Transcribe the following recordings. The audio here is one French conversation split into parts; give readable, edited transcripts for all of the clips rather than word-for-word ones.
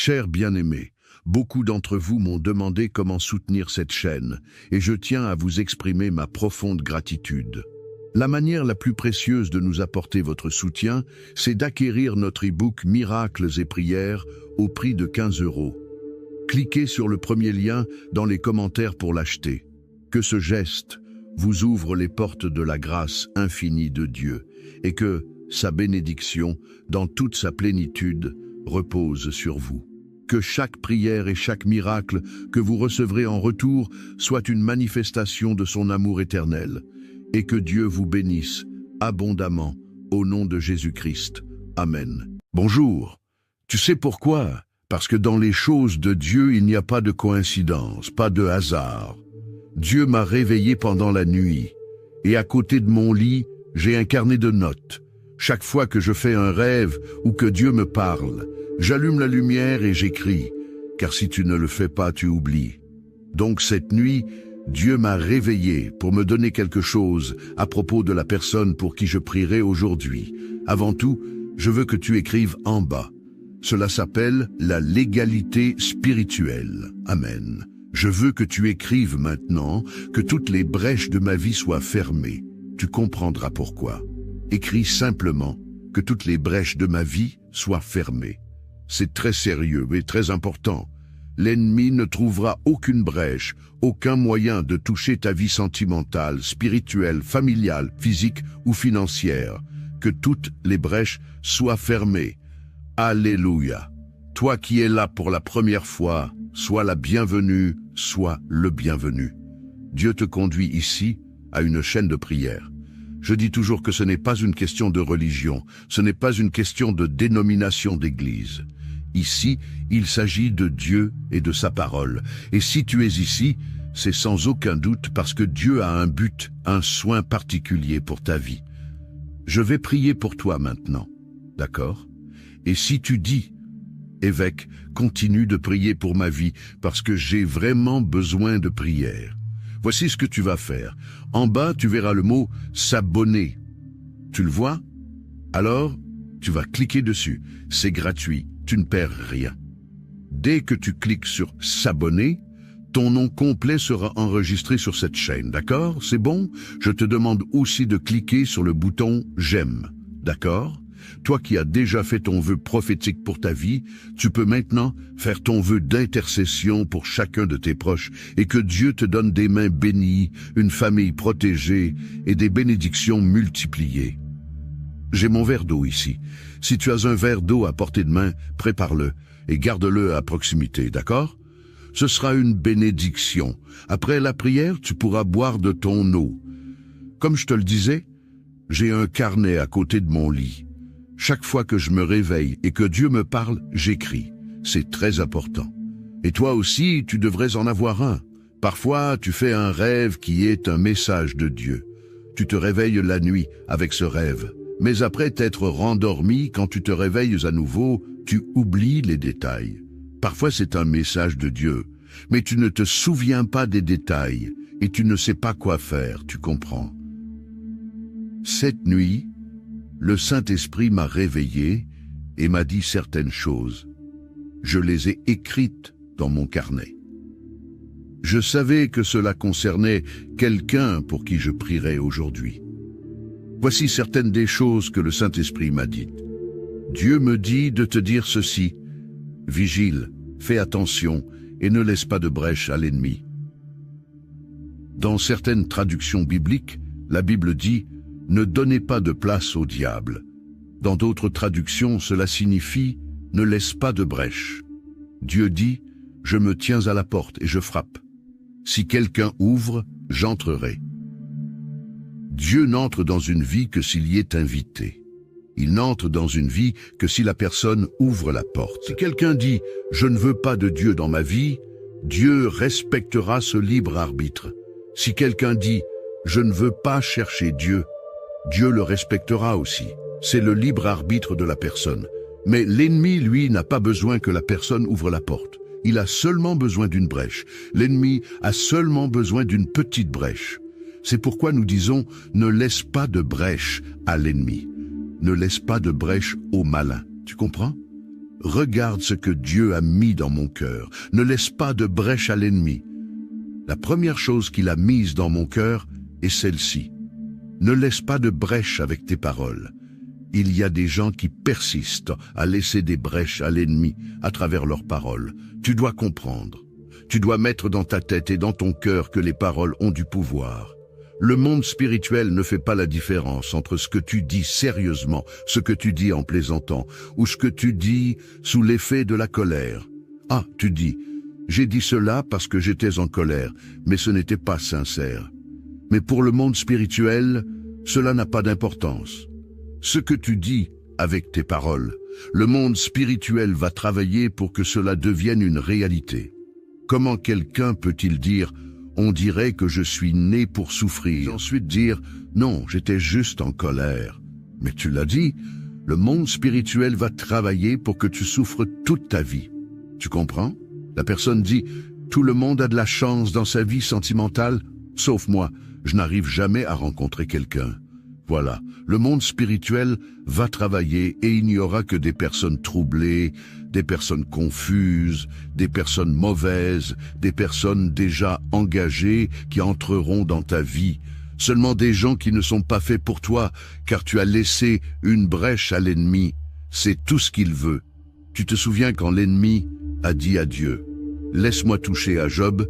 Chers bien-aimés, beaucoup d'entre vous m'ont demandé comment soutenir cette chaîne, et je tiens à vous exprimer ma profonde gratitude. La manière la plus précieuse de nous apporter votre soutien, c'est d'acquérir notre e-book Miracles et prières au prix de 15 €. Cliquez sur le premier lien dans les commentaires pour l'acheter. Que ce geste vous ouvre les portes de la grâce infinie de Dieu et que sa bénédiction, dans toute sa plénitude, repose sur vous. Que chaque prière et chaque miracle que vous recevrez en retour soit une manifestation de son amour éternel et que Dieu vous bénisse abondamment au nom de Jésus-Christ. Amen. Bonjour. Tu sais pourquoi? Parce que dans les choses de Dieu, il n'y a pas de coïncidence, pas de hasard. Dieu m'a réveillé pendant la nuit, et à côté de mon lit, j'ai un carnet de notes. Chaque fois que je fais un rêve ou que Dieu me parle, j'allume la lumière et j'écris, car si tu ne le fais pas, tu oublies. Donc cette nuit, Dieu m'a réveillé pour me donner quelque chose à propos de la personne pour qui je prierai aujourd'hui. Avant tout, je veux que tu écrives en bas. Cela s'appelle la légalité spirituelle. Amen. Je veux que tu écrives maintenant que toutes les brèches de ma vie soient fermées. Tu comprendras pourquoi. Écris simplement que toutes les brèches de ma vie soient fermées. C'est très sérieux et très important. L'ennemi ne trouvera aucune brèche, aucun moyen de toucher ta vie sentimentale, spirituelle, familiale, physique ou financière. Que toutes les brèches soient fermées. Alléluia. Toi qui es là pour la première fois, sois la bienvenue, sois le bienvenu. Dieu te conduit ici à une chaîne de prière. Je dis toujours que ce n'est pas une question de religion, ce n'est pas une question de dénomination d'église. Ici, il s'agit de Dieu et de sa parole. Et si tu es ici, c'est sans aucun doute parce que Dieu a un but, un soin particulier pour ta vie. Je vais prier pour toi maintenant, d'accord? Et si tu dis, évêque, continue de prier pour ma vie parce que j'ai vraiment besoin de prière. Voici ce que tu vas faire. En bas, tu verras le mot « s'abonner ». Tu le vois? Alors, tu vas cliquer dessus. C'est gratuit, tu ne perds rien. Dès que tu cliques sur « s'abonner », ton nom complet sera enregistré sur cette chaîne, d'accord? C'est bon? Je te demande aussi de cliquer sur le bouton « j'aime », d'accord? Toi qui as déjà fait ton vœu prophétique pour ta vie, tu peux maintenant faire ton vœu d'intercession pour chacun de tes proches et que Dieu te donne des mains bénies, une famille protégée et des bénédictions multipliées. J'ai mon verre d'eau ici. Si tu as un verre d'eau à portée de main, prépare-le et garde-le à proximité, d'accord? Ce sera une bénédiction. Après la prière, tu pourras boire de ton eau. Comme je te le disais, j'ai un carnet à côté de mon lit. Chaque fois que je me réveille et que Dieu me parle, j'écris. C'est très important. Et toi aussi, tu devrais en avoir un. Parfois, tu fais un rêve qui est un message de Dieu. Tu te réveilles la nuit avec ce rêve. Mais après t'être rendormi, quand tu te réveilles à nouveau, tu oublies les détails. Parfois, c'est un message de Dieu. Mais tu ne te souviens pas des détails et tu ne sais pas quoi faire, tu comprends. Cette nuit, le Saint-Esprit m'a réveillé et m'a dit certaines choses. Je les ai écrites dans mon carnet. Je savais que cela concernait quelqu'un pour qui je prierais aujourd'hui. Voici certaines des choses que le Saint-Esprit m'a dites. Dieu me dit de te dire ceci. Vigile, fais attention et ne laisse pas de brèche à l'ennemi. Dans certaines traductions bibliques, la Bible dit « Ne donnez pas de place au diable ». Dans d'autres traductions, cela signifie « Ne laisse pas de brèche ». Dieu dit « Je me tiens à la porte et je frappe. Si quelqu'un ouvre, j'entrerai ». Dieu n'entre dans une vie que s'il y est invité. Il n'entre dans une vie que si la personne ouvre la porte. Si quelqu'un dit « Je ne veux pas de Dieu dans ma vie », Dieu respectera ce libre arbitre. Si quelqu'un dit « Je ne veux pas chercher Dieu », Dieu le respectera aussi. C'est le libre arbitre de la personne. Mais l'ennemi, lui, n'a pas besoin que la personne ouvre la porte. Il a seulement besoin d'une brèche. L'ennemi a seulement besoin d'une petite brèche. C'est pourquoi nous disons « Ne laisse pas de brèche à l'ennemi ». Ne laisse pas de brèche au malin. Tu comprends? Regarde ce que Dieu a mis dans mon cœur. Ne laisse pas de brèche à l'ennemi. La première chose qu'il a mise dans mon cœur est celle-ci. Ne laisse pas de brèche avec tes paroles. Il y a des gens qui persistent à laisser des brèches à l'ennemi à travers leurs paroles. Tu dois comprendre. Tu dois mettre dans ta tête et dans ton cœur que les paroles ont du pouvoir. Le monde spirituel ne fait pas la différence entre ce que tu dis sérieusement, ce que tu dis en plaisantant, ou ce que tu dis sous l'effet de la colère. Ah, tu dis, j'ai dit cela parce que j'étais en colère, mais ce n'était pas sincère. Mais pour le monde spirituel, cela n'a pas d'importance. Ce que tu dis avec tes paroles, le monde spirituel va travailler pour que cela devienne une réalité. Comment quelqu'un peut-il dire « on dirait que je suis né pour souffrir » et ensuite dire « non, j'étais juste en colère ». Mais tu l'as dit, le monde spirituel va travailler pour que tu souffres toute ta vie. Tu comprends? La personne dit « tout le monde a de la chance dans sa vie sentimentale, sauf moi, je n'arrive jamais à rencontrer quelqu'un ». Voilà, le monde spirituel va travailler et il n'y aura que des personnes troublées, des personnes confuses, des personnes mauvaises, des personnes déjà engagées qui entreront dans ta vie. Seulement des gens qui ne sont pas faits pour toi, car tu as laissé une brèche à l'ennemi. C'est tout ce qu'il veut. Tu te souviens quand l'ennemi a dit à Dieu, « Laisse-moi toucher à Job,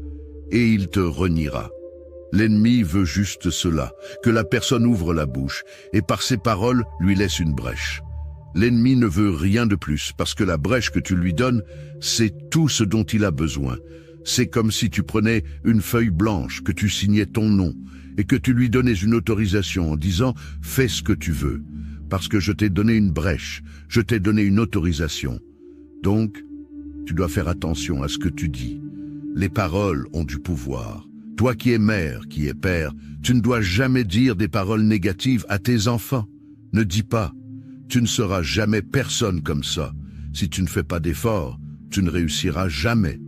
et il te reniera ». L'ennemi veut juste cela, que la personne ouvre la bouche et par ses paroles lui laisse une brèche. L'ennemi ne veut rien de plus parce que la brèche que tu lui donnes, c'est tout ce dont il a besoin. C'est comme si tu prenais une feuille blanche, que tu signais ton nom et que tu lui donnais une autorisation en disant « fais ce que tu veux » parce que je t'ai donné une brèche, je t'ai donné une autorisation. Donc, tu dois faire attention à ce que tu dis. Les paroles ont du pouvoir. Toi qui es mère, qui es père, tu ne dois jamais dire des paroles négatives à tes enfants. Ne dis pas, tu ne seras jamais personne comme ça. Si tu ne fais pas d'efforts, tu ne réussiras jamais.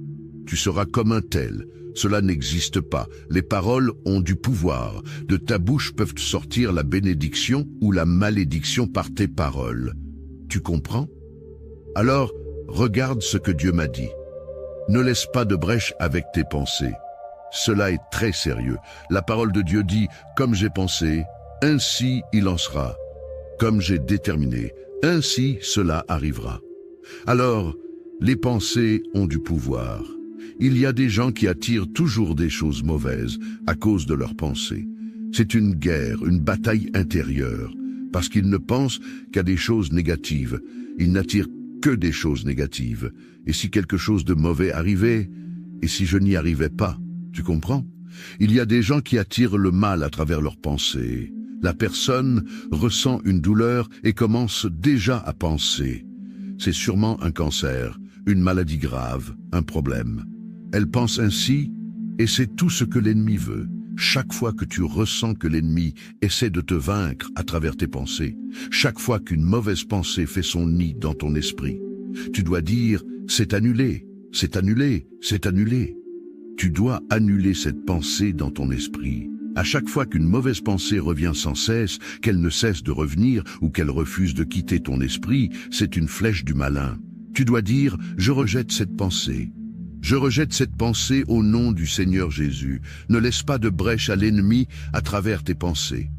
Tu seras comme un tel. Cela n'existe pas. Les paroles ont du pouvoir. De ta bouche peuvent sortir la bénédiction ou la malédiction par tes paroles. Tu comprends? Alors, regarde ce que Dieu m'a dit. Ne laisse pas de brèche avec tes pensées. Cela est très sérieux. La parole de Dieu dit « Comme j'ai pensé, ainsi il en sera. Comme j'ai déterminé, ainsi cela arrivera. » Alors, les pensées ont du pouvoir. Il y a des gens qui attirent toujours des choses mauvaises à cause de leurs pensées. C'est une guerre, une bataille intérieure, parce qu'ils ne pensent qu'à des choses négatives. Ils n'attirent que des choses négatives. Et si quelque chose de mauvais arrivait, et si je n'y arrivais pas, tu comprends? Il y a des gens qui attirent le mal à travers leurs pensées. La personne ressent une douleur et commence déjà à penser. C'est sûrement un cancer, une maladie grave, un problème. Elle pense ainsi et c'est tout ce que l'ennemi veut. Chaque fois que tu ressens que l'ennemi essaie de te vaincre à travers tes pensées, chaque fois qu'une mauvaise pensée fait son nid dans ton esprit, tu dois dire « c'est annulé, c'est annulé, c'est annulé ». Tu dois annuler cette pensée dans ton esprit. À chaque fois qu'une mauvaise pensée revient sans cesse, qu'elle ne cesse de revenir ou qu'elle refuse de quitter ton esprit, c'est une flèche du malin. Tu dois dire « je rejette cette pensée ». Je rejette cette pensée au nom du Seigneur Jésus. Ne laisse pas de brèche à l'ennemi à travers tes pensées.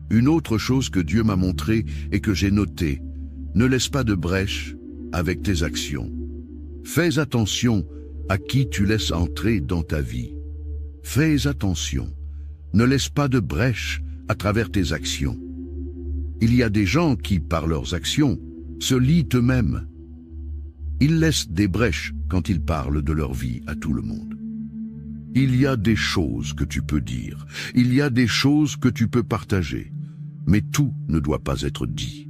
Une autre chose que Dieu m'a montrée et que j'ai notée, ne laisse pas de brèche avec tes actions. Fais attention à qui tu laisses entrer dans ta vie. Fais attention. Ne laisse pas de brèche à travers tes actions. Il y a des gens qui, par leurs actions, se lient eux-mêmes. Ils laissent des brèches quand ils parlent de leur vie à tout le monde. Il y a des choses que tu peux dire. Il y a des choses que tu peux partager. Mais tout ne doit pas être dit.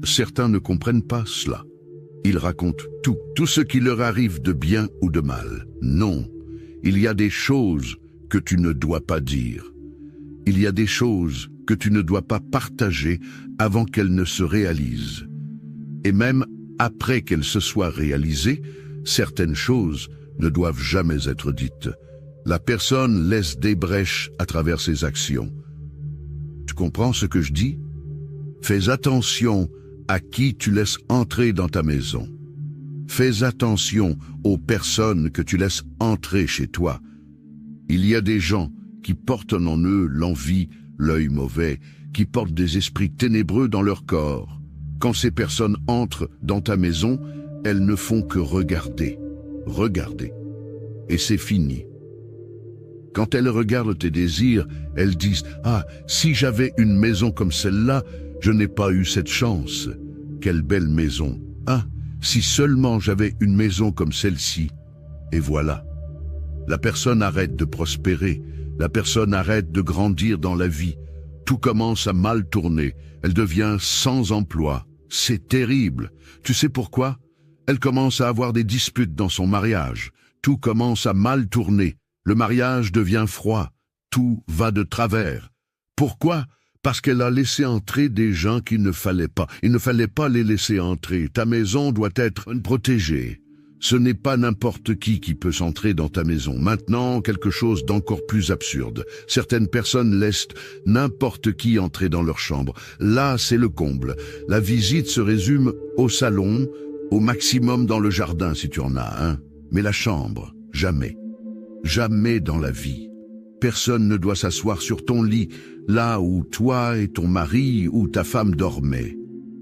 Certains ne comprennent pas cela. Ils racontent tout ce qui leur arrive de bien ou de mal. Non, il y a des choses que tu ne dois pas dire. Il y a des choses que tu ne dois pas partager avant qu'elles ne se réalisent. Et même après qu'elles se soient réalisées, certaines choses ne doivent jamais être dites. La personne laisse des brèches à travers ses actions. Tu comprends ce que je dis? Fais attention à qui tu laisses entrer dans ta maison. Fais attention aux personnes que tu laisses entrer chez toi. Il y a des gens qui portent en eux l'envie, l'œil mauvais, qui portent des esprits ténébreux dans leur corps. Quand ces personnes entrent dans ta maison, elles ne font que regarder. Regarder. Et c'est fini. Quand elles regardent tes désirs, elles disent « Ah, si j'avais une maison comme celle-là, je n'ai pas eu cette chance. Quelle belle maison. Ah, si seulement j'avais une maison comme celle-ci. » Et voilà. La personne arrête de prospérer. La personne arrête de grandir dans la vie. Tout commence à mal tourner. Elle devient sans emploi. C'est terrible. Tu sais pourquoi? Elle commence à avoir des disputes dans son mariage. Tout commence à mal tourner. Le mariage devient froid. Tout va de travers. Pourquoi? Parce qu'elle a laissé entrer des gens qu'il ne fallait pas. Il ne fallait pas les laisser entrer. Ta maison doit être protégée. Ce n'est pas n'importe qui peut s'entrer dans ta maison. Maintenant, quelque chose d'encore plus absurde. Certaines personnes laissent n'importe qui entrer dans leur chambre. Là, c'est le comble. La visite se résume au salon, au maximum dans le jardin si tu en as un. Mais la chambre, jamais. Jamais dans la vie. Personne ne doit s'asseoir sur ton lit, là où toi et ton mari ou ta femme dormaient.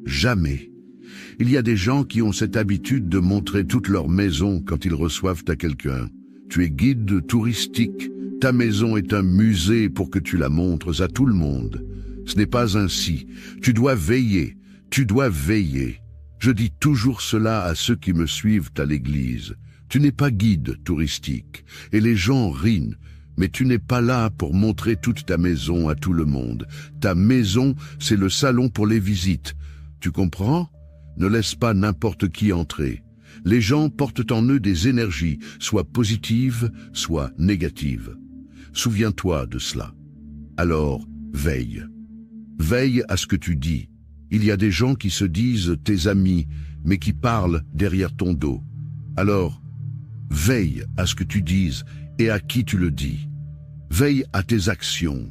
Jamais. Il y a des gens qui ont cette habitude de montrer toute leur maison quand ils reçoivent à quelqu'un. Tu es guide touristique. Ta maison est un musée pour que tu la montres à tout le monde. Ce n'est pas ainsi. Tu dois veiller. Tu dois veiller. Je dis toujours cela à ceux qui me suivent à l'église. Tu n'es pas guide touristique. Et les gens rient. Mais tu n'es pas là pour montrer toute ta maison à tout le monde. Ta maison, c'est le salon pour les visites. Tu comprends? Ne laisse pas n'importe qui entrer. Les gens portent en eux des énergies, soit positives, soit négatives. Souviens-toi de cela. Alors, veille. Veille à ce que tu dis. Il y a des gens qui se disent tes amis, mais qui parlent derrière ton dos. Alors, veille à ce que tu dises et à qui tu le dis. Veille à tes actions.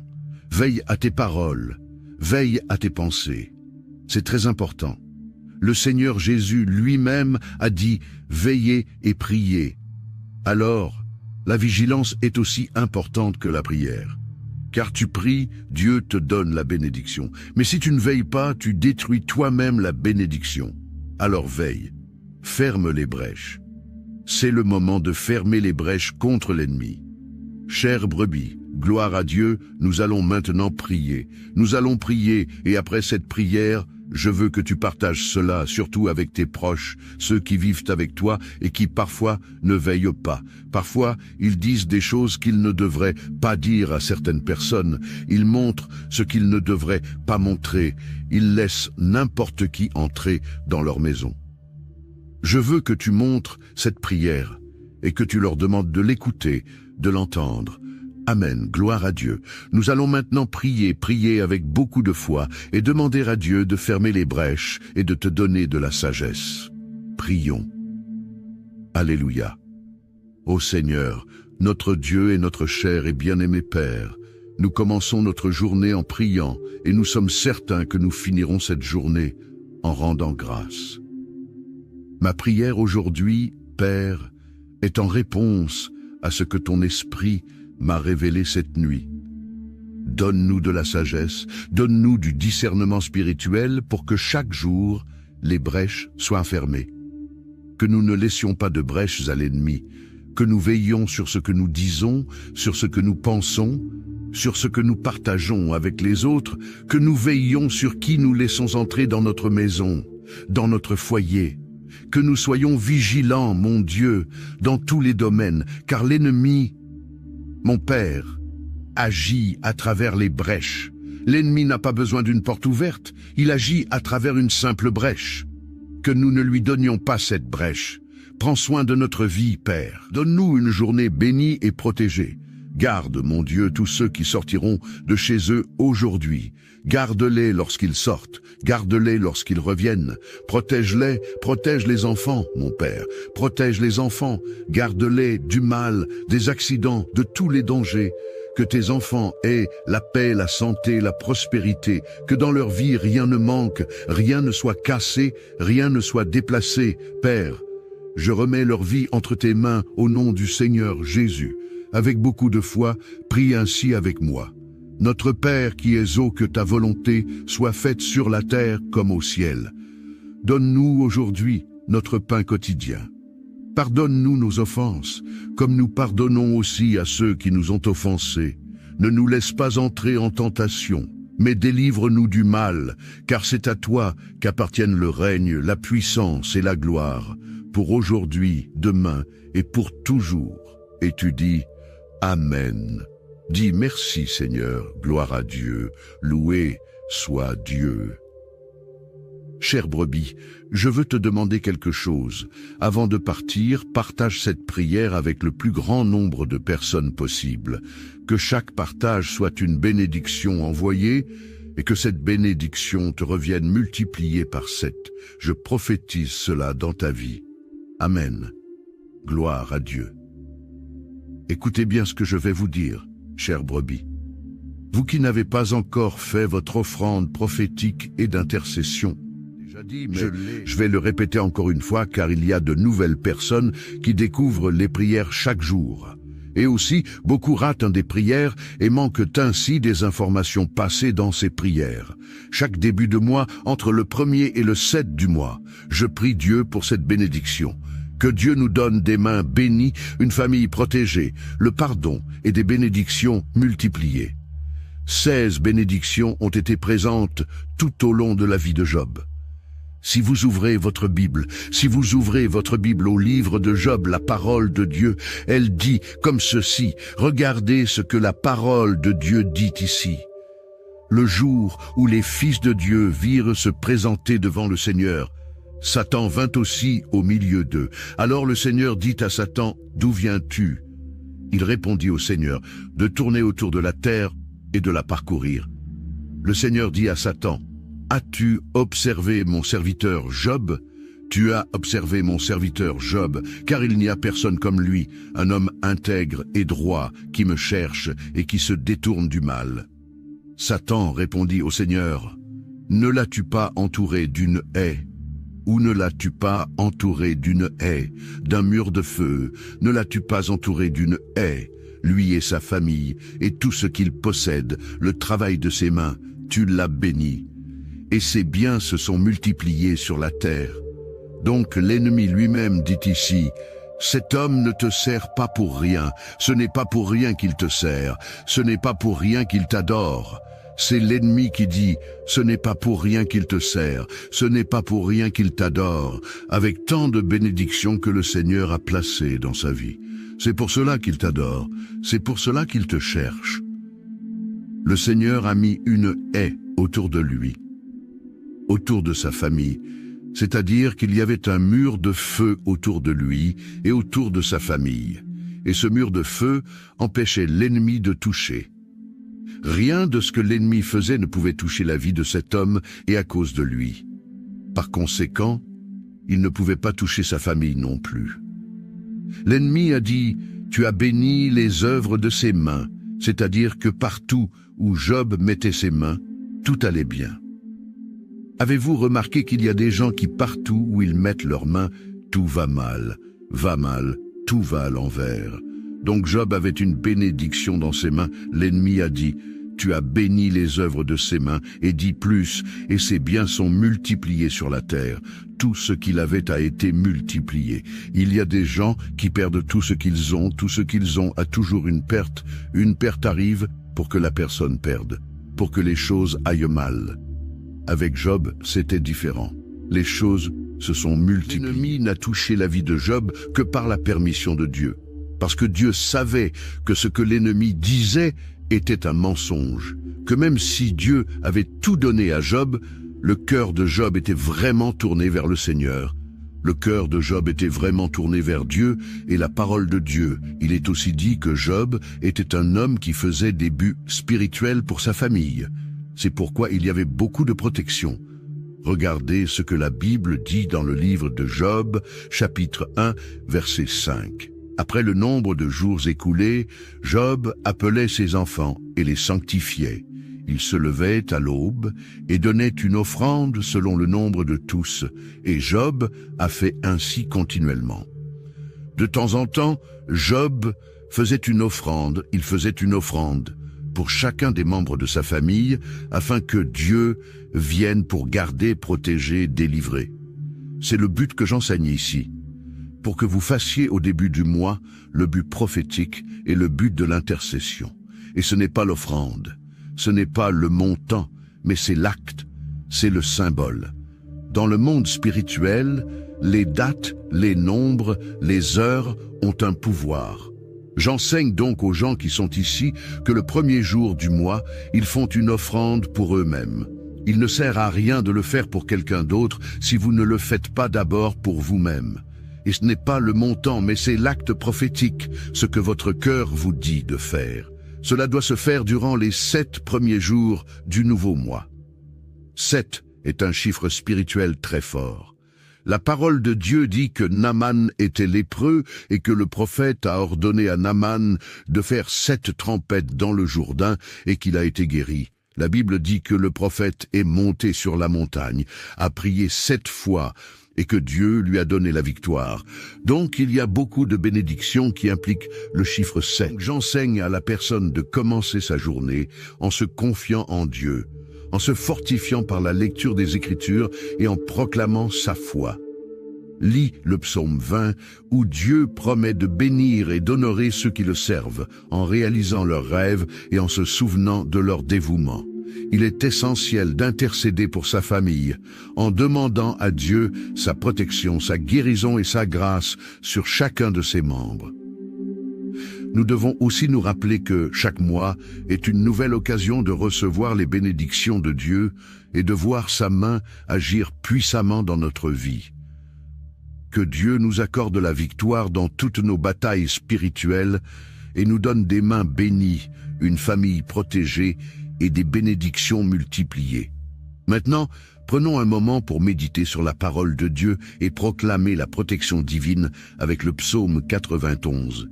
Veille à tes paroles. Veille à tes pensées. C'est très important. Le Seigneur Jésus lui-même a dit « Veillez et priez ». Alors, la vigilance est aussi importante que la prière. Car tu pries, Dieu te donne la bénédiction. Mais si tu ne veilles pas, tu détruis toi-même la bénédiction. Alors veille, ferme les brèches. C'est le moment de fermer les brèches contre l'ennemi. Chère brebis, gloire à Dieu, nous allons maintenant prier. Nous allons prier et après cette prière, je veux que tu partages cela, surtout avec tes proches, ceux qui vivent avec toi et qui parfois ne veillent pas. Parfois, ils disent des choses qu'ils ne devraient pas dire à certaines personnes. Ils montrent ce qu'ils ne devraient pas montrer. Ils laissent n'importe qui entrer dans leur maison. Je veux que tu montres cette prière et que tu leur demandes de l'écouter, de l'entendre. Amen, gloire à Dieu. Nous allons maintenant prier avec beaucoup de foi et demander à Dieu de fermer les brèches et de te donner de la sagesse. Prions. Alléluia. Ô Seigneur, notre Dieu et notre cher et bien-aimé Père, nous commençons notre journée en priant et nous sommes certains que nous finirons cette journée en rendant grâce. Ma prière aujourd'hui, Père, est en réponse à ce que ton esprit m'a révélé cette nuit. Donne-nous de la sagesse, donne-nous du discernement spirituel pour que chaque jour, les brèches soient fermées. Que nous ne laissions pas de brèches à l'ennemi, que nous veillions sur ce que nous disons, sur ce que nous pensons, sur ce que nous partageons avec les autres, que nous veillions sur qui nous laissons entrer dans notre maison, dans notre foyer, que nous soyons vigilants, mon Dieu, dans tous les domaines, car l'ennemi, mon Père, agit à travers les brèches. L'ennemi n'a pas besoin d'une porte ouverte, il agit à travers une simple brèche. Que nous ne lui donnions pas cette brèche. Prends soin de notre vie, Père. Donne-nous une journée bénie et protégée. Garde, mon Dieu, tous ceux qui sortiront de chez eux aujourd'hui. Garde-les lorsqu'ils sortent, garde-les lorsqu'ils reviennent. Protège-les, protège les enfants, mon Père. Protège les enfants, garde-les du mal, des accidents, de tous les dangers. Que tes enfants aient la paix, la santé, la prospérité, que dans leur vie rien ne manque, rien ne soit cassé, rien ne soit déplacé. Père, Je remets leur vie entre tes mains au nom du Seigneur Jésus. Avec beaucoup de foi, prie ainsi avec moi. Notre Père qui es haut, que ta volonté soit faite sur la terre comme au ciel. Donne-nous aujourd'hui notre pain quotidien. Pardonne-nous nos offenses, comme nous pardonnons aussi à ceux qui nous ont offensés. Ne nous laisse pas entrer en tentation, mais délivre-nous du mal, car c'est à toi qu'appartiennent le règne, la puissance et la gloire, pour aujourd'hui, demain et pour toujours. Et tu dis, Amen. Dis merci Seigneur, gloire à Dieu, loué soit Dieu. Chère brebis, je veux te demander quelque chose. Avant de partir, partage cette prière avec le plus grand nombre de personnes possible. Que chaque partage soit une bénédiction envoyée et que cette bénédiction te revienne multipliée par 7. Je prophétise cela dans ta vie. Amen. Gloire à Dieu. Écoutez bien ce que je vais vous dire, chère brebis. Vous qui n'avez pas encore fait votre offrande prophétique et d'intercession, je vais le répéter encore une fois car il y a de nouvelles personnes qui découvrent les prières chaque jour. Et aussi, beaucoup ratent des prières et manquent ainsi des informations passées dans ces prières. Chaque début de mois, entre le 1er et le 7 du mois, je prie Dieu pour cette bénédiction. Que Dieu nous donne des mains bénies, une famille protégée, le pardon et des bénédictions multipliées. 16 bénédictions ont été présentes tout au long de la vie de Job. Si vous ouvrez votre Bible, au livre de Job, la parole de Dieu, elle dit comme ceci, regardez ce que la parole de Dieu dit ici. Le jour où les fils de Dieu virent se présenter devant le Seigneur, Satan vint aussi au milieu d'eux. Alors le Seigneur dit à Satan, d'où viens-tu? Il répondit au Seigneur, de tourner autour de la terre et de la parcourir. Le Seigneur dit à Satan, as-tu observé mon serviteur Job? Tu as observé mon serviteur Job, car il n'y a personne comme lui, un homme intègre et droit, qui me cherche et qui se détourne du mal. Satan répondit au Seigneur, ne l'as-tu pas entouré d'une haie? Ou ne l'as-tu pas entouré d'une haie, d'un mur de feu? Ne l'as-tu pas entouré d'une haie? Lui et sa famille, et tout ce qu'il possède, le travail de ses mains, tu l'as béni. Et ses biens se sont multipliés sur la terre. Donc l'ennemi lui-même dit ici, cet homme ne te sert pas pour rien, ce n'est pas pour rien qu'il te sert, ce n'est pas pour rien qu'il t'adore. C'est l'ennemi qui dit, ce n'est pas pour rien qu'il te sert, ce n'est pas pour rien qu'il t'adore, avec tant de bénédictions que le Seigneur a placées dans sa vie. C'est pour cela qu'il t'adore, c'est pour cela qu'il te cherche. Le Seigneur a mis une haie autour de lui, autour de sa famille, c'est-à-dire qu'il y avait un mur de feu autour de lui et autour de sa famille. Et ce mur de feu empêchait l'ennemi de toucher. Rien de ce que l'ennemi faisait ne pouvait toucher la vie de cet homme et à cause de lui. Par conséquent, il ne pouvait pas toucher sa famille non plus. L'ennemi a dit, tu as béni les œuvres de ses mains, c'est-à-dire que partout où Job mettait ses mains, tout allait bien. Avez-vous remarqué qu'il y a des gens qui partout où ils mettent leurs mains, tout va mal, tout va à l'envers. Donc Job avait une bénédiction dans ses mains. L'ennemi a dit, tu as béni les œuvres de ses mains, et dit plus, et ses biens sont multipliés sur la terre. Tout ce qu'il avait a été multiplié. Il y a des gens qui perdent tout ce qu'ils ont a toujours une perte. Une perte arrive pour que la personne perde, pour que les choses aillent mal. Avec Job, c'était différent. Les choses se sont multipliées. L'ennemi n'a touché la vie de Job que par la permission de Dieu. Parce que Dieu savait que ce que l'ennemi disait était un mensonge, que même si Dieu avait tout donné à Job, le cœur de Job était vraiment tourné vers le Seigneur. Le cœur de Job était vraiment tourné vers Dieu et la parole de Dieu. Il est aussi dit que Job était un homme qui faisait des buts spirituels pour sa famille. C'est pourquoi il y avait beaucoup de protection. Regardez ce que la Bible dit dans le livre de Job, chapitre 1, verset 5. Après le nombre de jours écoulés, Job appelait ses enfants et les sanctifiait. Il se levait à l'aube et donnait une offrande selon le nombre de tous, et Job a fait ainsi continuellement. De temps en temps, Job faisait une offrande, il faisait une offrande pour chacun des membres de sa famille, afin que Dieu vienne pour garder, protéger, délivrer. C'est le but que j'enseigne ici, pour que vous fassiez au début du mois le but prophétique et le but de l'intercession. Et ce n'est pas l'offrande, ce n'est pas le montant, mais c'est l'acte, c'est le symbole. Dans le monde spirituel, les dates, les nombres, les heures ont un pouvoir. J'enseigne donc aux gens qui sont ici que le premier jour du mois, ils font une offrande pour eux-mêmes. Il ne sert à rien de le faire pour quelqu'un d'autre si vous ne le faites pas d'abord pour vous-même. Et ce n'est pas le montant, mais c'est l'acte prophétique, ce que votre cœur vous dit de faire. Cela doit se faire durant les 7 premiers jours du nouveau mois. 7 est un chiffre spirituel très fort. La parole de Dieu dit que Naaman était lépreux et que le prophète a ordonné à Naaman de faire 7 trempettes dans le Jourdain et qu'il a été guéri. La Bible dit que le prophète est monté sur la montagne, a prié 7 fois et que Dieu lui a donné la victoire. Donc il y a beaucoup de bénédictions qui impliquent le chiffre 7. J'enseigne à la personne de commencer sa journée en se confiant en Dieu, en se fortifiant par la lecture des Écritures et en proclamant sa foi. Lis le psaume 20 où Dieu promet de bénir et d'honorer ceux qui le servent en réalisant leurs rêves et en se souvenant de leur dévouement. Il est essentiel d'intercéder pour sa famille en demandant à Dieu sa protection, sa guérison et sa grâce sur chacun de ses membres. Nous devons aussi nous rappeler que chaque mois est une nouvelle occasion de recevoir les bénédictions de Dieu et de voir sa main agir puissamment dans notre vie. Que Dieu nous accorde la victoire dans toutes nos batailles spirituelles et nous donne des mains bénies, une famille protégée et des bénédictions multipliées. Maintenant, prenons un moment pour méditer sur la parole de Dieu et proclamer la protection divine avec le psaume 91.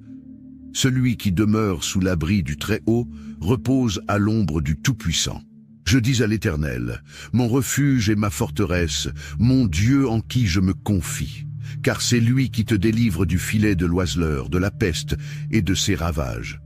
Celui qui demeure sous l'abri du Très-Haut repose à l'ombre du Tout-Puissant. Je dis à l'Éternel, mon refuge et ma forteresse, mon Dieu en qui je me confie. Car c'est lui qui te délivre du filet de l'oiseleur, de la peste et de ses ravages.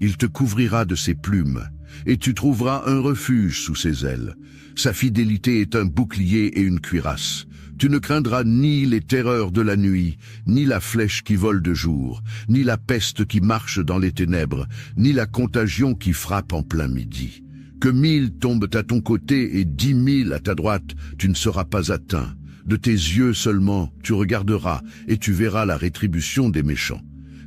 Il te couvrira de ses plumes, et tu trouveras un refuge sous ses ailes. Sa fidélité est un bouclier et une cuirasse. Tu ne craindras ni les terreurs de la nuit, ni la flèche qui vole de jour, ni la peste qui marche dans les ténèbres, ni la contagion qui frappe en plein midi. Que 1000 tombent à ton côté et 10 000 à ta droite, tu ne seras pas atteint. De tes yeux seulement tu regarderas et tu verras la rétribution des méchants.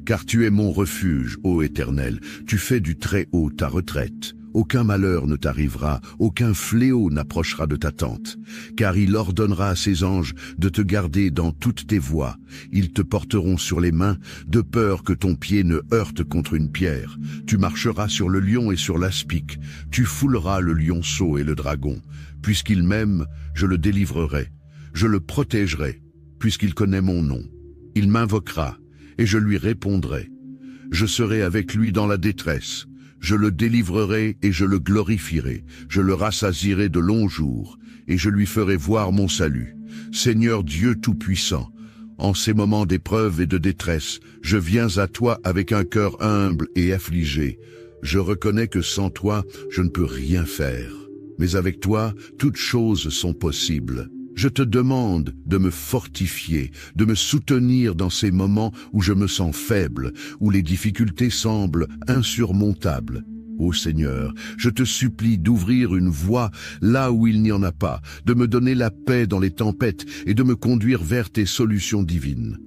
Car tu es mon refuge, ô Éternel, tu fais du Très-Haut ta retraite. Aucun malheur ne t'arrivera, aucun fléau n'approchera de ta tente. Car il ordonnera à ses anges de te garder dans toutes tes voies. Ils te porteront sur les mains, de peur que ton pied ne heurte contre une pierre. Tu marcheras sur le lion et sur l'aspic. Tu fouleras le lionceau et le dragon. Puisqu'il m'aime, je le délivrerai. Je le protégerai, puisqu'il connaît mon nom. Il m'invoquera, et je lui répondrai. Je serai avec lui dans la détresse. Je le délivrerai et je le glorifierai. Je le rassasierai de longs jours, et je lui ferai voir mon salut. Seigneur Dieu Tout-Puissant, en ces moments d'épreuve et de détresse, je viens à toi avec un cœur humble et affligé. Je reconnais que sans toi, je ne peux rien faire. Mais avec toi, toutes choses sont possibles. Je te demande de me fortifier, de me soutenir dans ces moments où je me sens faible, où les difficultés semblent insurmontables. Ô Seigneur, je te supplie d'ouvrir une voie là où il n'y en a pas, de me donner la paix dans les tempêtes et de me conduire vers tes solutions divines.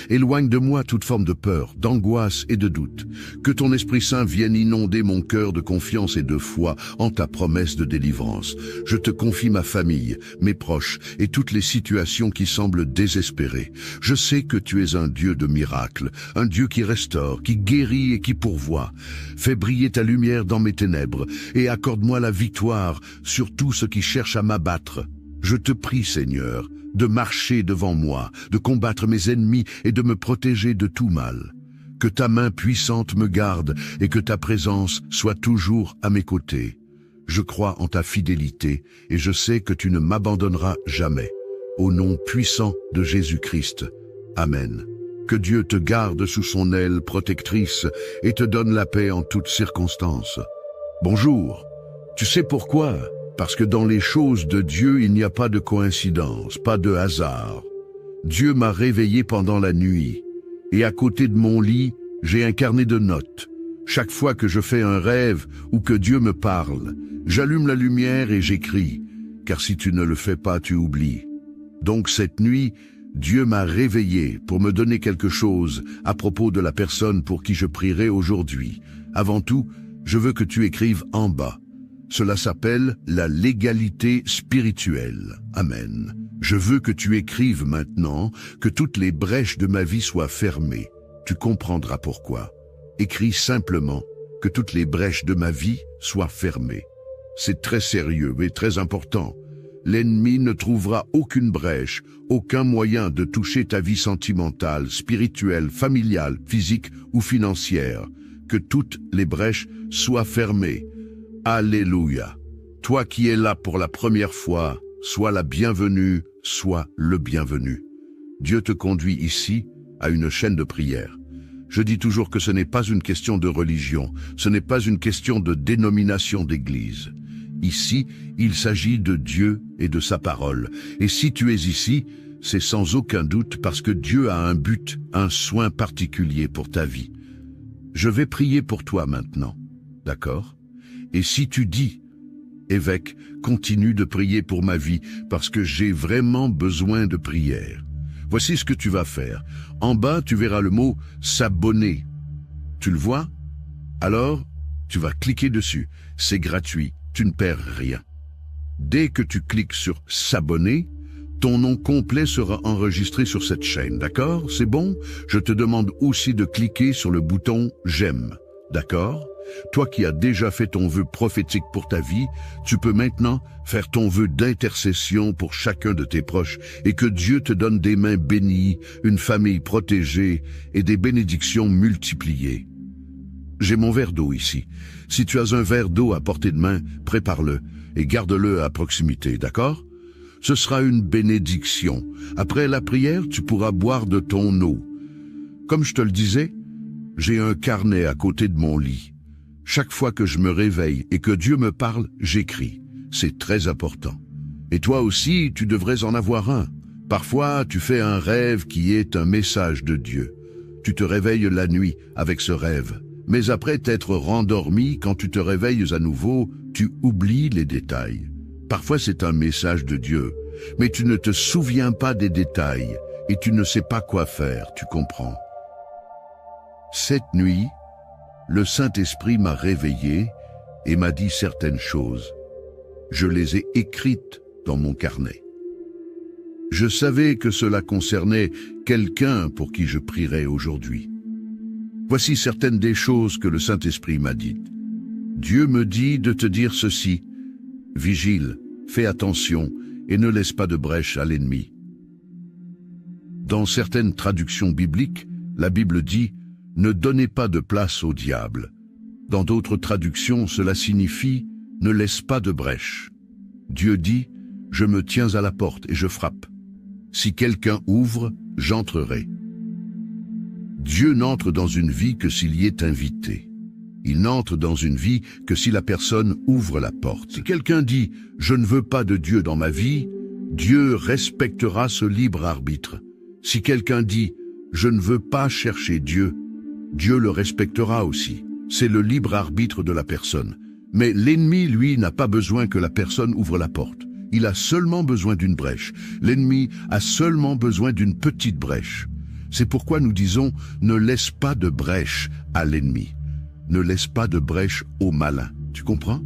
Éloigne de moi toute forme de peur, d'angoisse et de doute. Que ton Esprit Saint vienne inonder mon cœur de confiance et de foi en ta promesse de délivrance. Je te confie ma famille, mes proches et toutes les situations qui semblent désespérées. Je sais que tu es un Dieu de miracles, un Dieu qui restaure, qui guérit et qui pourvoit. Fais briller ta lumière dans mes ténèbres et accorde-moi la victoire sur tout ce qui cherche à m'abattre. Je te prie, Seigneur, de marcher devant moi, de combattre mes ennemis et de me protéger de tout mal. Que ta main puissante me garde et que ta présence soit toujours à mes côtés. Je crois en ta fidélité et je sais que tu ne m'abandonneras jamais. Au nom puissant de Jésus-Christ. Amen. Que Dieu te garde sous son aile protectrice et te donne la paix en toutes circonstances. Bonjour. Tu sais pourquoi? Parce que dans les choses de Dieu, il n'y a pas de coïncidence, pas de hasard. Dieu m'a réveillé pendant la nuit. Et à côté de mon lit, j'ai un carnet de notes. Chaque fois que je fais un rêve ou que Dieu me parle, j'allume la lumière et j'écris. Car si tu ne le fais pas, tu oublies. Donc cette nuit, Dieu m'a réveillé pour me donner quelque chose à propos de la personne pour qui je prierai aujourd'hui. Avant tout, je veux que tu écrives en bas. Cela s'appelle la légalité spirituelle. Amen. Je veux que tu écrives maintenant que toutes les brèches de ma vie soient fermées. Tu comprendras pourquoi. Écris simplement que toutes les brèches de ma vie soient fermées. C'est très sérieux et très important. L'ennemi ne trouvera aucune brèche, aucun moyen de toucher ta vie sentimentale, spirituelle, familiale, physique ou financière. Que toutes les brèches soient fermées. Alléluia. Toi qui es là pour la première fois, sois la bienvenue, sois le bienvenu. Dieu te conduit ici à une chaîne de prière. Je dis toujours que ce n'est pas une question de religion, ce n'est pas une question de dénomination d'église. Ici, il s'agit de Dieu et de sa parole. Et si tu es ici, c'est sans aucun doute parce que Dieu a un but, un soin particulier pour ta vie. Je vais prier pour toi maintenant, d'accord? Et si tu dis, évêque, continue de prier pour ma vie parce que j'ai vraiment besoin de prière. Voici ce que tu vas faire. En bas, tu verras le mot « s'abonner ». Tu le vois? Alors, tu vas cliquer dessus. C'est gratuit. Tu ne perds rien. Dès que tu cliques sur « S'abonner », ton nom complet sera enregistré sur cette chaîne, d'accord? C'est bon? Je te demande aussi de cliquer sur le bouton « J'aime », d'accord? Toi qui as déjà fait ton vœu prophétique pour ta vie, tu peux maintenant faire ton vœu d'intercession pour chacun de tes proches et que Dieu te donne des mains bénies, une famille protégée et des bénédictions multipliées. J'ai mon verre d'eau ici. Si tu as un verre d'eau à portée de main, prépare-le et garde-le à proximité, d'accord? Ce sera une bénédiction. Après la prière, tu pourras boire de ton eau. Comme je te le disais, j'ai un carnet à côté de mon lit. Chaque fois que je me réveille et que Dieu me parle, j'écris. C'est très important. Et toi aussi, tu devrais en avoir un. Parfois, tu fais un rêve qui est un message de Dieu. Tu te réveilles la nuit avec ce rêve. Mais après t'être rendormi, quand tu te réveilles à nouveau, tu oublies les détails. Parfois c'est un message de Dieu, mais tu ne te souviens pas des détails et tu ne sais pas quoi faire, tu comprends. Cette nuit, le Saint-Esprit m'a réveillé et m'a dit certaines choses. Je les ai écrites dans mon carnet. Je savais que cela concernait quelqu'un pour qui je prierais aujourd'hui. Voici certaines des choses que le Saint-Esprit m'a dites. Dieu me dit de te dire ceci. Vigile, fais attention et ne laisse pas de brèche à l'ennemi. Dans certaines traductions bibliques, la Bible dit « Ne donnez pas de place au diable ». Dans d'autres traductions, cela signifie « Ne laisse pas de brèche ». Dieu dit « Je me tiens à la porte et je frappe. Si quelqu'un ouvre, j'entrerai ». Dieu n'entre dans une vie que s'il y est invité. Il n'entre dans une vie que si la personne ouvre la porte. Si quelqu'un dit « Je ne veux pas de Dieu dans ma vie », Dieu respectera ce libre arbitre. Si quelqu'un dit « Je ne veux pas chercher Dieu », Dieu le respectera aussi. C'est le libre arbitre de la personne. Mais l'ennemi, lui, n'a pas besoin que la personne ouvre la porte. Il a seulement besoin d'une brèche. L'ennemi a seulement besoin d'une petite brèche. C'est pourquoi nous disons « Ne laisse pas de brèche à l'ennemi ». Ne laisse pas de brèche au malin. Tu comprends?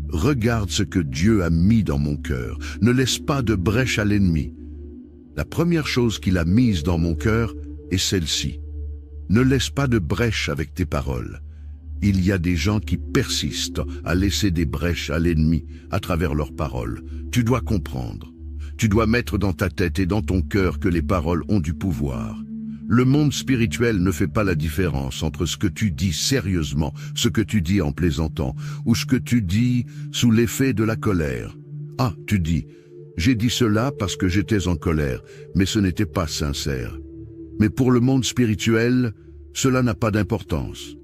Regarde ce que Dieu a mis dans mon cœur. Ne laisse pas de brèche à l'ennemi. La première chose qu'il a mise dans mon cœur est celle-ci. Ne laisse pas de brèche avec tes paroles. Il y a des gens qui persistent à laisser des brèches à l'ennemi à travers leurs paroles. Tu dois comprendre. Tu dois mettre dans ta tête et dans ton cœur que les paroles ont du pouvoir. Le monde spirituel ne fait pas la différence entre ce que tu dis sérieusement, ce que tu dis en plaisantant, ou ce que tu dis sous l'effet de la colère. Ah, tu dis, j'ai dit cela parce que j'étais en colère, mais ce n'était pas sincère. Mais pour le monde spirituel, cela n'a pas d'importance.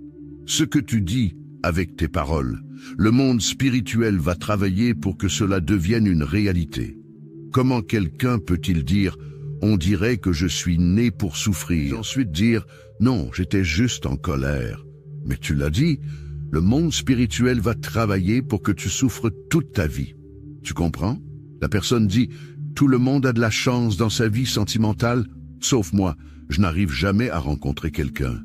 Ce que tu dis avec tes paroles, le monde spirituel va travailler pour que cela devienne une réalité. Comment quelqu'un peut-il dire « on dirait que je suis né pour souffrir » et ensuite dire « non, j'étais juste en colère ». Mais tu l'as dit, le monde spirituel va travailler pour que tu souffres toute ta vie. Tu comprends? La personne dit « tout le monde a de la chance dans sa vie sentimentale, sauf moi, je n'arrive jamais à rencontrer quelqu'un ».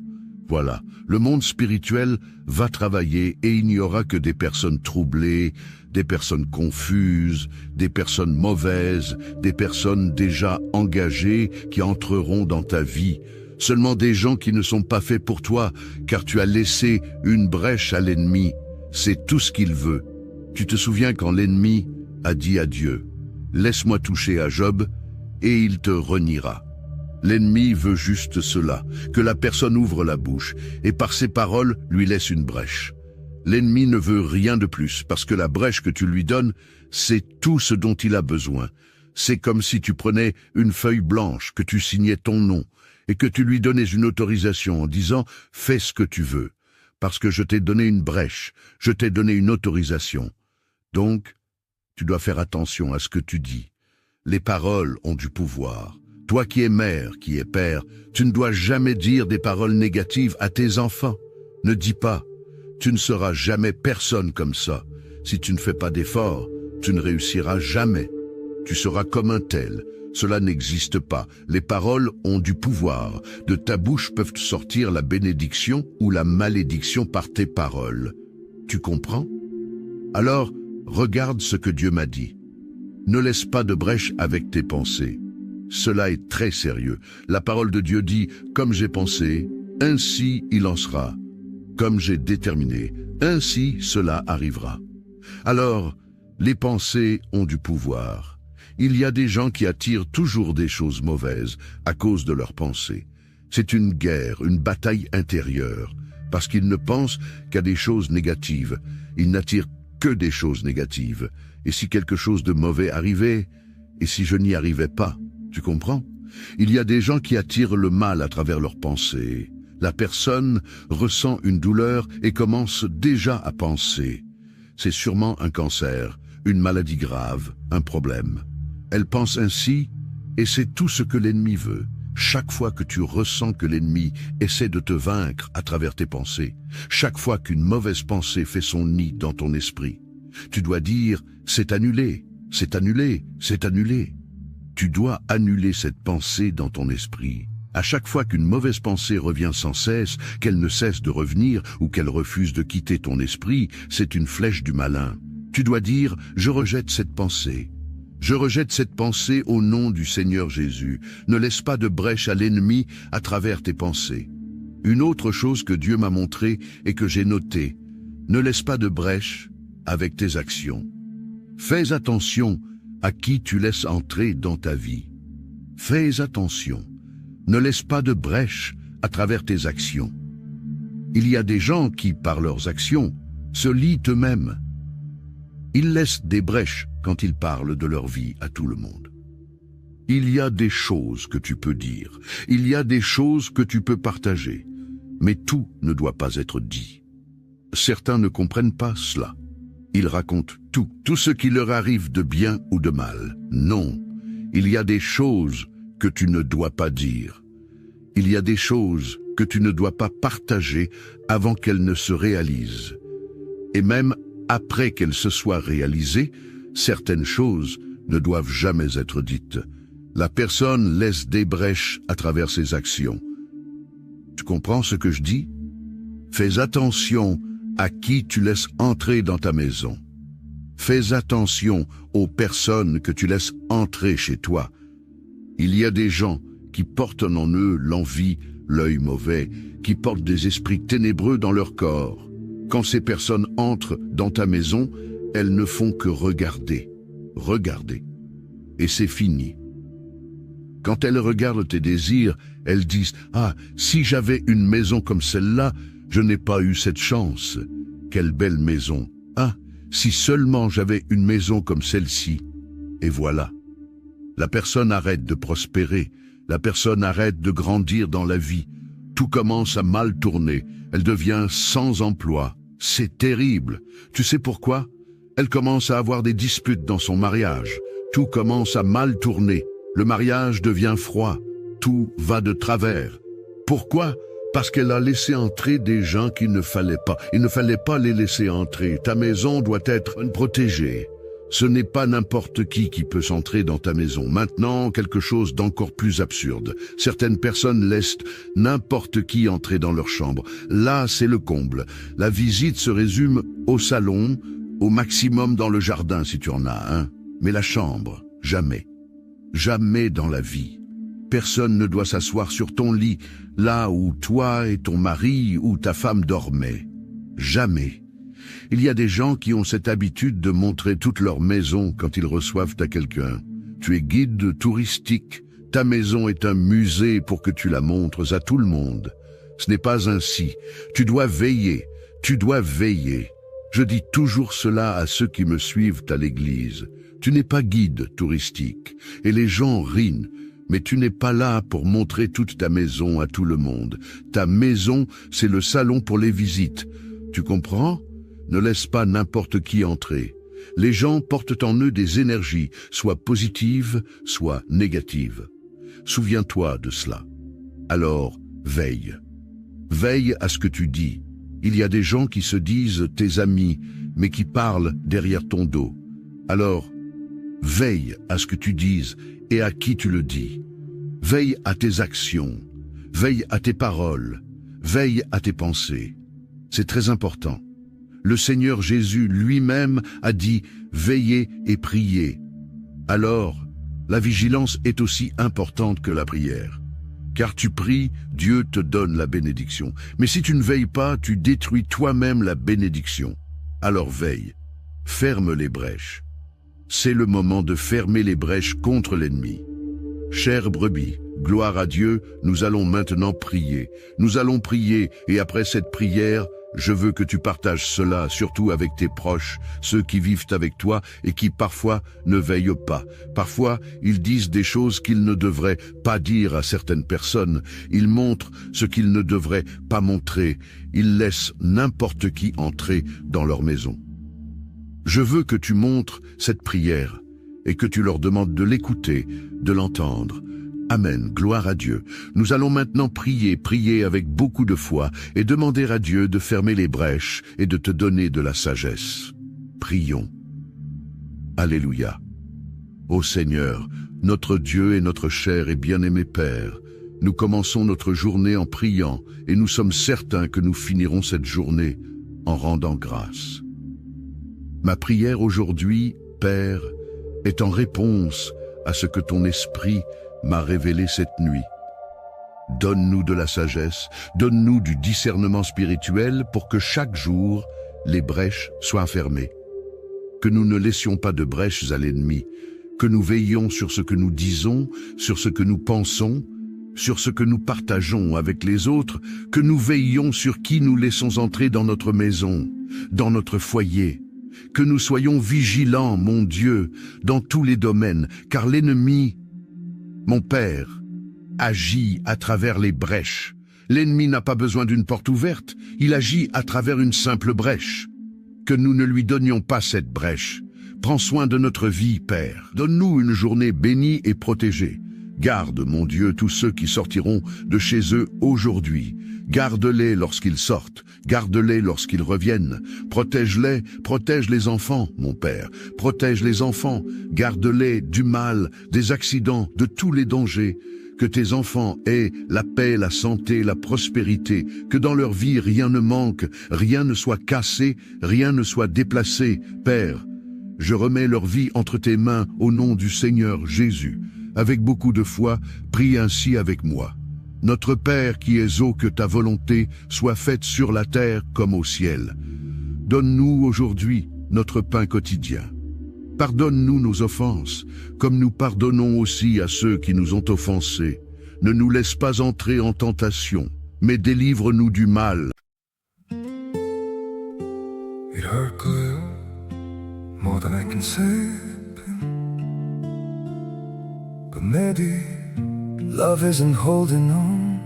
Voilà, le monde spirituel va travailler et il n'y aura que des personnes troublées, des personnes confuses, des personnes mauvaises, des personnes déjà engagées qui entreront dans ta vie. Seulement des gens qui ne sont pas faits pour toi, car tu as laissé une brèche à l'ennemi. C'est tout ce qu'il veut. Tu te souviens quand l'ennemi a dit à Dieu, « Laisse-moi toucher à Job, et il te reniera ». L'ennemi veut juste cela, que la personne ouvre la bouche et par ses paroles lui laisse une brèche. L'ennemi ne veut rien de plus parce que la brèche que tu lui donnes, c'est tout ce dont il a besoin. C'est comme si tu prenais une feuille blanche, que tu signais ton nom et que tu lui donnais une autorisation en disant « fais ce que tu veux ». Parce que je t'ai donné une brèche, je t'ai donné une autorisation. Donc, tu dois faire attention à ce que tu dis. Les paroles ont du pouvoir. Toi qui es mère, qui es père, tu ne dois jamais dire des paroles négatives à tes enfants. Ne dis pas, tu ne seras jamais personne comme ça. Si tu ne fais pas d'efforts, tu ne réussiras jamais. Tu seras comme un tel. Cela n'existe pas. Les paroles ont du pouvoir. De ta bouche peuvent sortir la bénédiction ou la malédiction par tes paroles. Tu comprends? Alors, regarde ce que Dieu m'a dit. Ne laisse pas de brèche avec tes pensées. Cela est très sérieux. La parole de Dieu dit « Comme j'ai pensé, ainsi il en sera. Comme j'ai déterminé, ainsi cela arrivera. » Alors, les pensées ont du pouvoir. Il y a des gens qui attirent toujours des choses mauvaises à cause de leurs pensées. C'est une guerre, une bataille intérieure, parce qu'ils ne pensent qu'à des choses négatives. Ils n'attirent que des choses négatives. Et si quelque chose de mauvais arrivait, et si je n'y arrivais pas, tu comprends? Il y a des gens qui attirent le mal à travers leurs pensées. La personne ressent une douleur et commence déjà à penser. C'est sûrement un cancer, une maladie grave, un problème. Elle pense ainsi et c'est tout ce que l'ennemi veut. Chaque fois que tu ressens que l'ennemi essaie de te vaincre à travers tes pensées, chaque fois qu'une mauvaise pensée fait son nid dans ton esprit, tu dois dire « c'est annulé, c'est annulé, c'est annulé ». Tu dois annuler cette pensée dans ton esprit. À chaque fois qu'une mauvaise pensée revient sans cesse, qu'elle ne cesse de revenir ou qu'elle refuse de quitter ton esprit, c'est une flèche du malin. Tu dois dire « je rejette cette pensée ». Je rejette cette pensée au nom du Seigneur Jésus. Ne laisse pas de brèche à l'ennemi à travers tes pensées. Une autre chose que Dieu m'a montrée et que j'ai notée, ne laisse pas de brèche avec tes actions. Fais attention à qui tu laisses entrer dans ta vie. Fais attention. Ne laisse pas de brèche à travers tes actions. Il y a des gens qui, par leurs actions, se lient eux-mêmes. Ils laissent des brèches quand ils parlent de leur vie à tout le monde. Il y a des choses que tu peux dire. Il y a des choses que tu peux partager. Mais tout ne doit pas être dit. Certains ne comprennent pas cela. Ils racontent tout ce qui leur arrive de bien ou de mal. Non, il y a des choses que tu ne dois pas dire. Il y a des choses que tu ne dois pas partager avant qu'elles ne se réalisent. Et même après qu'elles se soient réalisées, certaines choses ne doivent jamais être dites. La personne laisse des brèches à travers ses actions. Tu comprends ce que je dis? Fais attention à qui tu laisses entrer dans ta maison. Fais attention aux personnes que tu laisses entrer chez toi. Il y a des gens qui portent en eux l'envie, l'œil mauvais, qui portent des esprits ténébreux dans leur corps. Quand ces personnes entrent dans ta maison, elles ne font que regarder, regarder. Et c'est fini. Quand elles regardent tes désirs, elles disent « Ah, si j'avais une maison comme celle-là, je n'ai pas eu cette chance. Quelle belle maison. Ah, si seulement j'avais une maison comme celle-ci. » Et voilà. La personne arrête de prospérer, la personne arrête de grandir dans la vie. Tout commence à mal tourner, elle devient sans emploi. C'est terrible. Tu sais pourquoi? Elle commence à avoir des disputes dans son mariage. Tout commence à mal tourner. Le mariage devient froid. Tout va de travers. Pourquoi? Parce qu'elle a laissé entrer des gens qu'il ne fallait pas. Il ne fallait pas les laisser entrer. Ta maison doit être protégée. Ce n'est pas n'importe qui peut s'entrer dans ta maison. Maintenant, quelque chose d'encore plus absurde. Certaines personnes laissent n'importe qui entrer dans leur chambre. Là, c'est le comble. La visite se résume au salon, au maximum dans le jardin si tu en as un. Mais la chambre, jamais. Jamais dans la vie. Personne ne doit s'asseoir sur ton lit, là où toi et ton mari ou ta femme dormaient. Jamais. Il y a des gens qui ont cette habitude de montrer toute leur maison quand ils reçoivent à quelqu'un. Tu es guide touristique. Ta maison est un musée pour que tu la montres à tout le monde. Ce n'est pas ainsi. Tu dois veiller. Tu dois veiller. Je dis toujours cela à ceux qui me suivent à l'église. Tu n'es pas guide touristique. Et les gens rient. Mais tu n'es pas là pour montrer toute ta maison à tout le monde. Ta maison, c'est le salon pour les visites. Tu comprends? Ne laisse pas n'importe qui entrer. Les gens portent en eux des énergies, soit positives, soit négatives. Souviens-toi de cela. Alors, veille. Veille à ce que tu dis. Il y a des gens qui se disent tes amis, mais qui parlent derrière ton dos. Alors, veille à ce que tu dises et à qui tu le dis. Veille à tes actions. Veille à tes paroles. Veille à tes pensées. C'est très important. Le Seigneur Jésus lui-même a dit « Veillez et priez ». Alors, la vigilance est aussi importante que la prière. Car tu pries, Dieu te donne la bénédiction. Mais si tu ne veilles pas, tu détruis toi-même la bénédiction. Alors veille, ferme les brèches. C'est le moment de fermer les brèches contre l'ennemi. Chère brebis, gloire à Dieu, nous allons maintenant prier. Nous allons prier et après cette prière, je veux que tu partages cela, surtout avec tes proches, ceux qui vivent avec toi et qui parfois ne veillent pas. Parfois, ils disent des choses qu'ils ne devraient pas dire à certaines personnes. Ils montrent ce qu'ils ne devraient pas montrer. Ils laissent n'importe qui entrer dans leur maison. Je veux que tu montres cette prière et que tu leur demandes de l'écouter, de l'entendre. Amen, gloire à Dieu. Nous allons maintenant prier avec beaucoup de foi et demander à Dieu de fermer les brèches et de te donner de la sagesse. Prions. Alléluia. Ô Seigneur, notre Dieu et notre cher et bien-aimé Père, nous commençons notre journée en priant et nous sommes certains que nous finirons cette journée en rendant grâce. Ma prière aujourd'hui, Père, est en réponse à ce que ton esprit m'a révélé cette nuit. Donne-nous de la sagesse, donne-nous du discernement spirituel pour que chaque jour, les brèches soient fermées. Que nous ne laissions pas de brèches à l'ennemi, que nous veillions sur ce que nous disons, sur ce que nous pensons, sur ce que nous partageons avec les autres, que nous veillions sur qui nous laissons entrer dans notre maison, dans notre foyer, que nous soyons vigilants, mon Dieu, dans tous les domaines, car l'ennemi, mon Père, agit à travers les brèches. L'ennemi n'a pas besoin d'une porte ouverte, il agit à travers une simple brèche. Que nous ne lui donnions pas cette brèche. Prends soin de notre vie, Père. Donne-nous une journée bénie et protégée. Garde, mon Dieu, tous ceux qui sortiront de chez eux aujourd'hui. Garde-les lorsqu'ils sortent, garde-les lorsqu'ils reviennent. Protège-les, protège les enfants, mon Père. Protège les enfants, garde-les du mal, des accidents, de tous les dangers. Que tes enfants aient la paix, la santé, la prospérité, que dans leur vie rien ne manque, rien ne soit cassé, rien ne soit déplacé. Père, je remets leur vie entre tes mains au nom du Seigneur Jésus. Avec beaucoup de foi, prie ainsi avec moi. Notre Père qui es haut, que ta volonté soit faite sur la terre comme au ciel. Donne-nous aujourd'hui notre pain quotidien. Pardonne-nous nos offenses, comme nous pardonnons aussi à ceux qui nous ont offensés. Ne nous laisse pas entrer en tentation, mais délivre-nous du mal. It hurt good, more than I can say. But maybe love isn't holding on.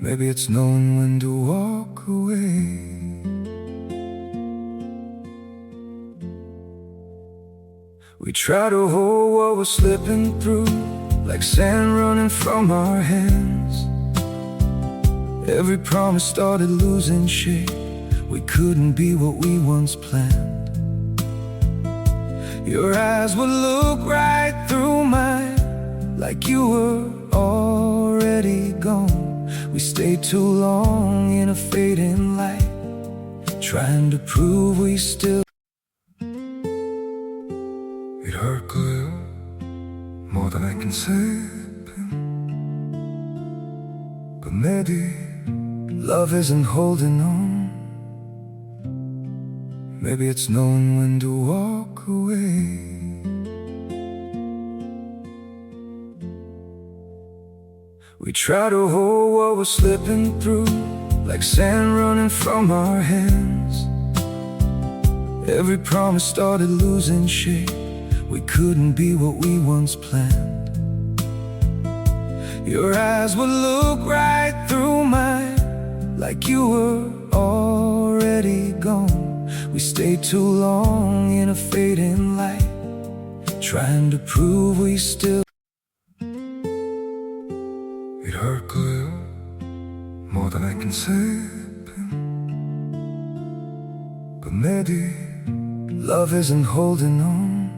Maybe it's knowing when to walk away. We try to hold what we're slipping through, like sand running from our hands. Every promise started losing shape. We couldn't be what we once planned. Your eyes would look right through mine, like you were already gone. We stayed too long in a fading light, trying to prove we still. It hurt good, more than I can say. But maybe love isn't holding on. Maybe it's knowing when to walk away. We try to hold what we're slipping through, like sand running from our hands. Every promise started losing shape. We couldn't be what we once planned. Your eyes would look right through mine, like you were already gone. We stayed too long in a fading light, trying to prove we still. It hurt good, more than I can say. But maybe love isn't holding on.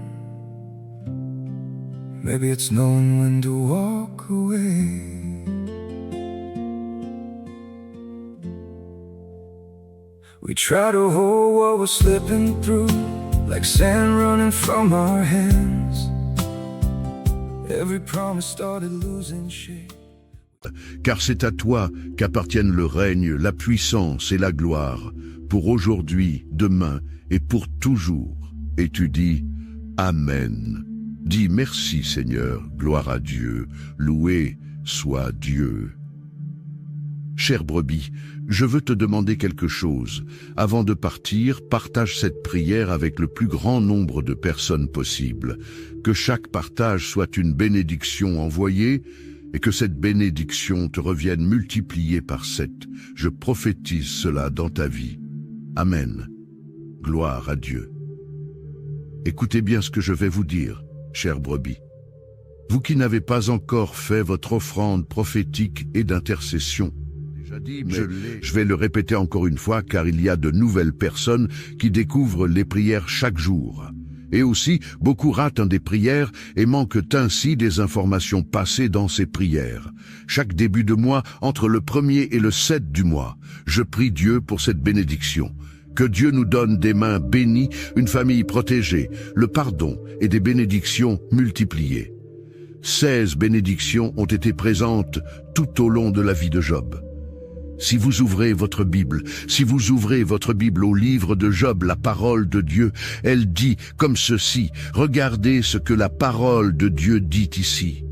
Maybe it's knowing when to walk away. We try to hold what we're slipping through, like sand running from our hands. Every promise started losing shape. Car c'est à toi qu'appartiennent le règne, la puissance et la gloire, pour aujourd'hui, demain et pour toujours. Et tu dis Amen. Dis merci Seigneur, gloire à Dieu, loué soit Dieu. Chère brebis, je veux te demander quelque chose. Avant de partir, partage cette prière avec le plus grand nombre de personnes possible. Que chaque partage soit une bénédiction envoyée et que cette bénédiction te revienne multipliée par 7. Je prophétise cela dans ta vie. Amen. Gloire à Dieu. Écoutez bien ce que je vais vous dire, chère brebis. Vous qui n'avez pas encore fait votre offrande prophétique et d'intercession, je vais le répéter encore une fois car il y a de nouvelles personnes qui découvrent les prières chaque jour. Et aussi, beaucoup ratent des prières et manquent ainsi des informations passées dans ces prières. Chaque début de mois, entre le 1er et le 7 du mois, je prie Dieu pour cette bénédiction. Que Dieu nous donne des mains bénies, une famille protégée, le pardon et des bénédictions multipliées. 16 bénédictions ont été présentes tout au long de la vie de Job. Si vous ouvrez votre Bible au livre de Job, la parole de Dieu, elle dit comme ceci, regardez ce que la parole de Dieu dit ici.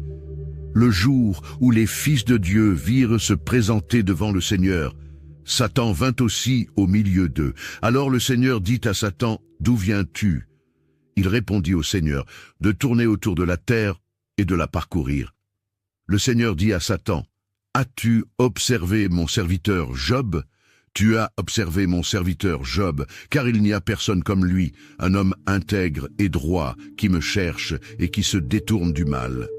Le jour où les fils de Dieu virent se présenter devant le Seigneur, Satan vint aussi au milieu d'eux. Alors le Seigneur dit à Satan, d'où viens-tu? Il répondit au Seigneur, de tourner autour de la terre et de la parcourir. Le Seigneur dit à Satan, as-tu observé mon serviteur Job? Tu as observé mon serviteur Job, car il n'y a personne comme lui, un homme intègre et droit, qui me cherche et qui se détourne du mal.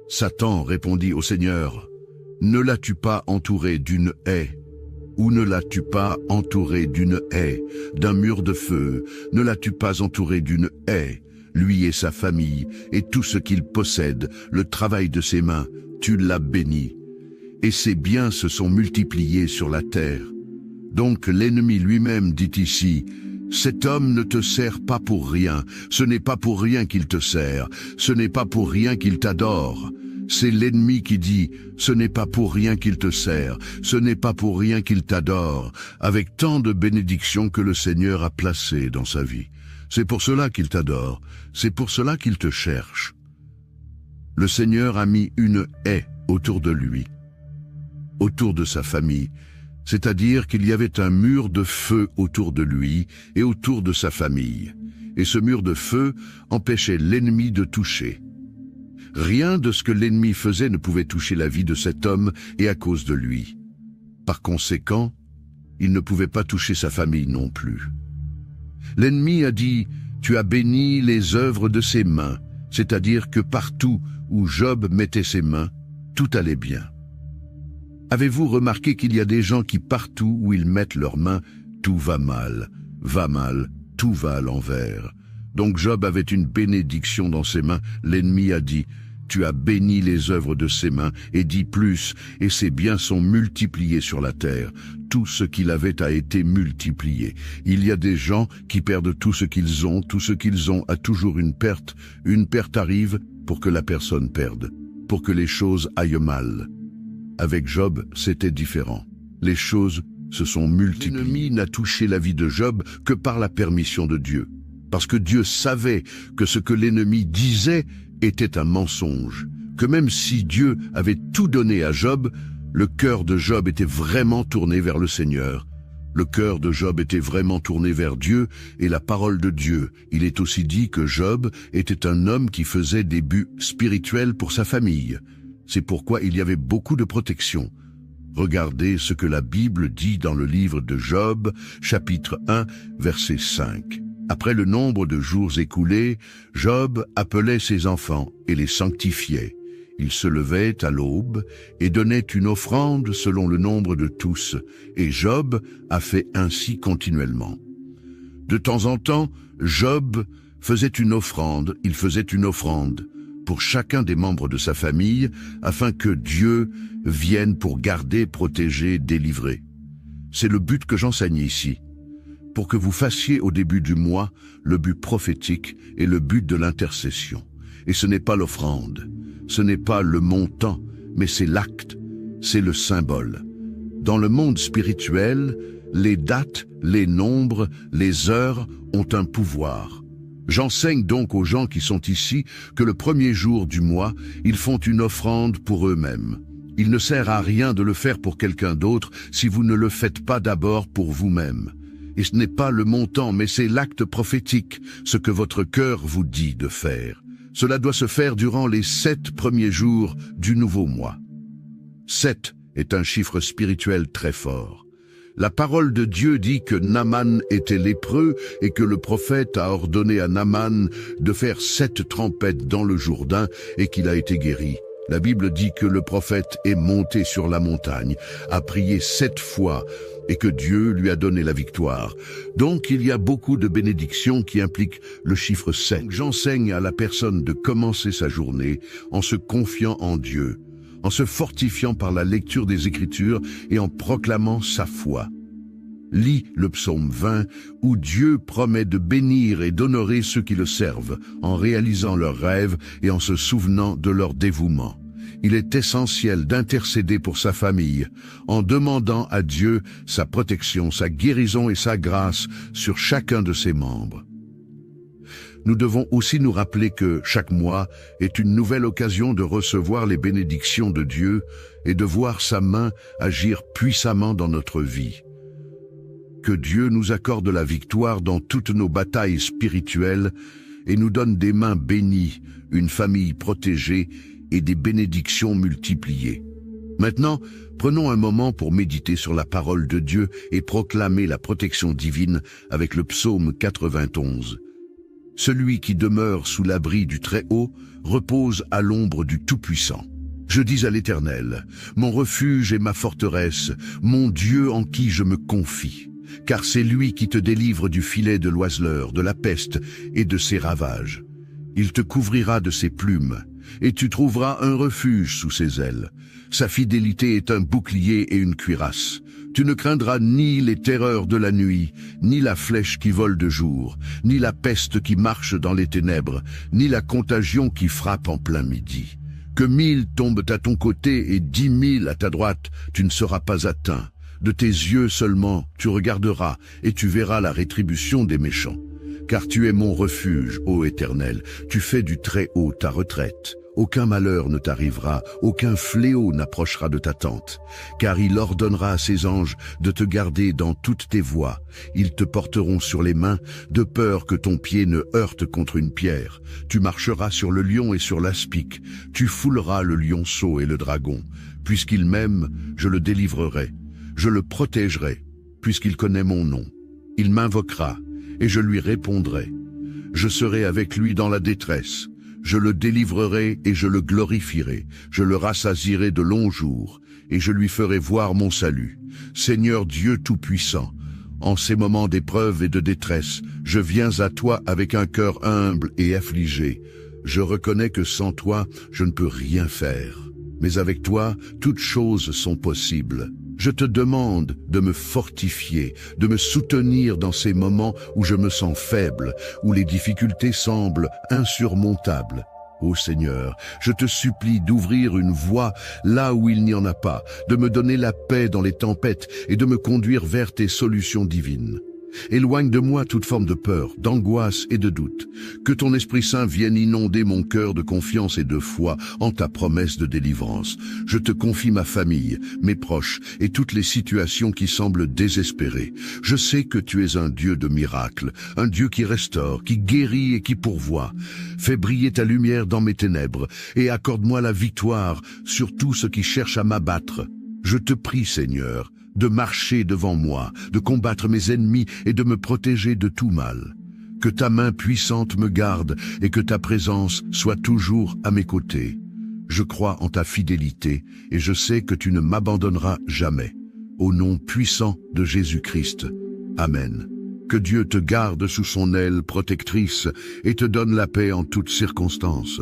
Satan répondit au Seigneur, ne l'as-tu pas entouré d'une haie? Ou ne l'as-tu pas entouré d'une haie, d'un mur de feu? Ne l'as-tu pas entouré d'une haie? Lui et sa famille, et tout ce qu'il possède, le travail de ses mains, tu l'as béni. Et ses biens se sont multipliés sur la terre. Donc l'ennemi lui-même dit ici, cet homme ne te sert pas pour rien, ce n'est pas pour rien qu'il te sert, ce n'est pas pour rien qu'il t'adore. C'est l'ennemi qui dit, ce n'est pas pour rien qu'il te sert, ce n'est pas pour rien qu'il t'adore, avec tant de bénédictions que le Seigneur a placées dans sa vie. C'est pour cela qu'il t'adore, c'est pour cela qu'il te cherche. Le Seigneur a mis une haie autour de lui, autour de sa famille, c'est-à-dire qu'il y avait un mur de feu autour de lui et autour de sa famille. Et ce mur de feu empêchait l'ennemi de toucher. Rien de ce que l'ennemi faisait ne pouvait toucher la vie de cet homme et à cause de lui. Par conséquent, il ne pouvait pas toucher sa famille non plus. L'ennemi a dit « Tu as béni les œuvres de ses mains », c'est-à-dire que partout où Job mettait ses mains, tout allait bien. Avez-vous remarqué qu'il y a des gens qui partout où ils mettent leurs mains, tout va mal, tout va à l'envers. Donc Job avait une bénédiction dans ses mains. L'ennemi a dit « Tu as béni les œuvres de ses mains » et dit plus « Et ses biens sont multipliés sur la terre. Tout ce qu'il avait a été multiplié. » Il y a des gens qui perdent tout ce qu'ils ont. Tout ce qu'ils ont a toujours une perte. Une perte arrive pour que la personne perde, pour que les choses aillent mal. Avec Job, c'était différent. Les choses se sont multipliées. L'ennemi n'a touché la vie de Job que par la permission de Dieu. Parce que Dieu savait que ce que l'ennemi disait était un mensonge. Que même si Dieu avait tout donné à Job, le cœur de Job était vraiment tourné vers le Seigneur. Le cœur de Job était vraiment tourné vers Dieu et la parole de Dieu. Il est aussi dit que Job était un homme qui faisait des buts spirituels pour sa famille. C'est pourquoi il y avait beaucoup de protection. Regardez ce que la Bible dit dans le livre de Job, chapitre 1, verset 5. Après le nombre de jours écoulés, Job appelait ses enfants et les sanctifiait. Il se levait à l'aube et donnait une offrande selon le nombre de tous, et Job a fait ainsi continuellement. De temps en temps, Job faisait une offrande, il faisait une offrande pour chacun des membres de sa famille, afin que Dieu vienne pour garder, protéger, délivrer. C'est le but que j'enseigne ici, pour que vous fassiez au début du mois le but prophétique et le but de l'intercession. Et ce n'est pas l'offrande, ce n'est pas le montant, mais c'est l'acte, c'est le symbole. Dans le monde spirituel, les dates, les nombres, les heures ont un pouvoir. J'enseigne donc aux gens qui sont ici que le premier jour du mois, ils font une offrande pour eux-mêmes. Il ne sert à rien de le faire pour quelqu'un d'autre si vous ne le faites pas d'abord pour vous-même. Et ce n'est pas le montant, mais c'est l'acte prophétique, ce que votre cœur vous dit de faire. Cela doit se faire durant les 7 premiers jours du nouveau mois. 7 est un chiffre spirituel très fort. La parole de Dieu dit que Naaman était lépreux et que le prophète a ordonné à Naaman de faire 7 trempettes dans le Jourdain et qu'il a été guéri. La Bible dit que le prophète est monté sur la montagne, a prié 7 fois et que Dieu lui a donné la victoire. Donc il y a beaucoup de bénédictions qui impliquent le chiffre 7. J'enseigne à la personne de commencer sa journée en se confiant en Dieu, en se fortifiant par la lecture des Écritures et en proclamant sa foi. Lis le psaume 20, où Dieu promet de bénir et d'honorer ceux qui le servent, en réalisant leurs rêves et en se souvenant de leur dévouement. Il est essentiel d'intercéder pour sa famille, en demandant à Dieu sa protection, sa guérison et sa grâce sur chacun de ses membres. Nous devons aussi nous rappeler que chaque mois est une nouvelle occasion de recevoir les bénédictions de Dieu et de voir sa main agir puissamment dans notre vie. Que Dieu nous accorde la victoire dans toutes nos batailles spirituelles et nous donne des mains bénies, une famille protégée et des bénédictions multipliées. Maintenant, prenons un moment pour méditer sur la parole de Dieu et proclamer la protection divine avec le psaume 91. Celui qui demeure sous l'abri du Très-Haut repose à l'ombre du Tout-Puissant. Je dis à l'Éternel, mon refuge et ma forteresse, mon Dieu en qui je me confie. Car c'est lui qui te délivre du filet de l'oiseleur, de la peste et de ses ravages. Il te couvrira de ses plumes, et tu trouveras un refuge sous ses ailes. Sa fidélité est un bouclier et une cuirasse. Tu ne craindras ni les terreurs de la nuit, ni la flèche qui vole de jour, ni la peste qui marche dans les ténèbres, ni la contagion qui frappe en plein midi. Que 1000 tombent à ton côté et 10 000 à ta droite, tu ne seras pas atteint. De tes yeux seulement tu regarderas et tu verras la rétribution des méchants. Car tu es mon refuge, ô Éternel, tu fais du Très-Haut ta retraite. Aucun malheur ne t'arrivera, aucun fléau n'approchera de ta tente. Car il ordonnera à ses anges de te garder dans toutes tes voies. Ils te porteront sur les mains, de peur que ton pied ne heurte contre une pierre. Tu marcheras sur le lion et sur l'aspic. Tu fouleras le lionceau et le dragon. Puisqu'il m'aime, je le délivrerai. Je le protégerai, puisqu'il connaît mon nom. Il m'invoquera, et je lui répondrai. Je serai avec lui dans la détresse. Je le délivrerai et je le glorifierai. Je le rassasierai de longs jours, et je lui ferai voir mon salut. Seigneur Dieu Tout-Puissant, en ces moments d'épreuve et de détresse, je viens à toi avec un cœur humble et affligé. Je reconnais que sans toi, je ne peux rien faire. Mais avec toi, toutes choses sont possibles. Je te demande de me fortifier, de me soutenir dans ces moments où je me sens faible, où les difficultés semblent insurmontables. Ô Seigneur, je te supplie d'ouvrir une voie là où il n'y en a pas, de me donner la paix dans les tempêtes et de me conduire vers tes solutions divines. Éloigne de moi toute forme de peur, d'angoisse et de doute. Que ton Esprit Saint vienne inonder mon cœur de confiance et de foi en ta promesse de délivrance. Je te confie ma famille, mes proches et toutes les situations qui semblent désespérées. Je sais que tu es un Dieu de miracles, un Dieu qui restaure, qui guérit et qui pourvoit. Fais briller ta lumière dans mes ténèbres et accorde-moi la victoire sur tout ce qui cherche à m'abattre. Je te prie, Seigneur, de marcher devant moi, de combattre mes ennemis et de me protéger de tout mal. Que ta main puissante me garde et que ta présence soit toujours à mes côtés. Je crois en ta fidélité et je sais que tu ne m'abandonneras jamais. Au nom puissant de Jésus-Christ. Amen. Que Dieu te garde sous son aile protectrice et te donne la paix en toutes circonstances.